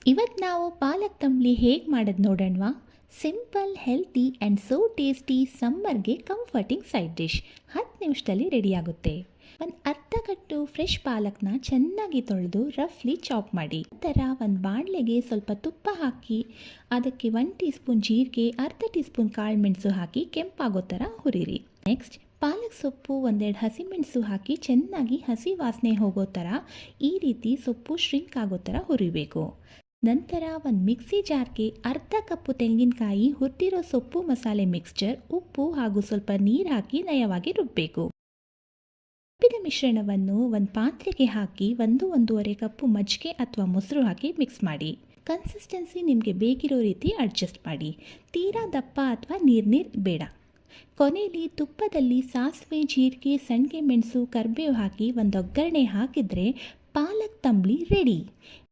ಇವತ್ತು ನಾವು ಪಾಲಕ್ ತಂಬ್ಳಿ ಹೇಗೆ ಮಾಡೋದು ನೋಡೋಣವಾ. Simple, healthy and so tasty ಸಮ್ಮರ್ಗೆ ಕಂಫರ್ಟಿಂಗ್ ಸೈಡ್ ಡಿಶ್ 10 ನಿಮಿಷದಲ್ಲಿ ರೆಡಿಯಾಗುತ್ತೆ. ಒಂದು ಅರ್ಧ ಕಟ್ಟು ಫ್ರೆಶ್ ಪಾಲಕ್ನ ಚೆನ್ನಾಗಿ ತೊಳೆದು ರಫ್ಲಿ ಚಾಪ್ ಮಾಡಿ. ನಂತರ ಒಂದು ಬಾಣಲೆಗೆ ಸ್ವಲ್ಪ ತುಪ್ಪ ಹಾಕಿ ಅದಕ್ಕೆ 1 ಟೀ ಸ್ಪೂನ್ ಜೀರಿಗೆ, ಅರ್ಧ ಟೀ ಸ್ಪೂನ್ ಕಾಳು ಮೆಣಸು ಹಾಕಿ ಕೆಂಪಾಗೋ ಥರ ಹುರಿರಿ. ನೆಕ್ಸ್ಟ್ ಪಾಲಕ್ ಸೊಪ್ಪು, ಒಂದೆರಡು ಹಸಿಮೆಣಸು ಹಾಕಿ ಚೆನ್ನಾಗಿ ಹಸಿ ವಾಸನೆ ಹೋಗೋ ಥರ ಈ ರೀತಿ ಸೊಪ್ಪು ಶ್ರಿಂಕ್ ಆಗೋ ಥರ ಹುರಿಬೇಕು. ನಂತರ ಒಂದು ಮಿಕ್ಸಿ ಜಾರ್ಗೆ ಅರ್ಧ ಕಪ್ಪು ತೆಂಗಿನಕಾಯಿ, ಹುರಿದಿರೋ ಸೊಪ್ಪು ಮಸಾಲೆ ಮಿಕ್ಸ್ಚರ್, ಉಪ್ಪು ಹಾಗೂ ಸ್ವಲ್ಪ ನೀರು ಹಾಕಿ ನಯವಾಗಿ ರುಬ್ಬಬೇಕು. ರುಬ್ಬಿದ ಮಿಶ್ರಣವನ್ನು ಒಂದು ಪಾತ್ರೆಗೆ ಹಾಕಿ 1-1.5 ಕಪ್ಪು ಮಜ್ಜಿಗೆ ಅಥವಾ ಮೊಸರು ಹಾಕಿ ಮಿಕ್ಸ್ ಮಾಡಿ. ಕನ್ಸಿಸ್ಟೆನ್ಸಿ ನಿಮಗೆ ಬೇಕಿರೋ ರೀತಿ ಅಡ್ಜಸ್ಟ್ ಮಾಡಿ. ತೀರಾ ದಪ್ಪ ಅಥವಾ ನೀರು ಬೇಡ. ಕೊನೆಯಲ್ಲಿ ತುಪ್ಪದಲ್ಲಿ ಸಾಸಿವೆ, ಜೀರಿಗೆ, ಸಣ್ಣಗೆ ಮೆಣಸು, ಕರಿಬೇವು ಹಾಕಿ ಒಂದು ಒಗ್ಗರಣೆ ಹಾಕಿದರೆ ಪಾಲಕ್ ತಂಬ್ಳಿ ರೆಡಿ.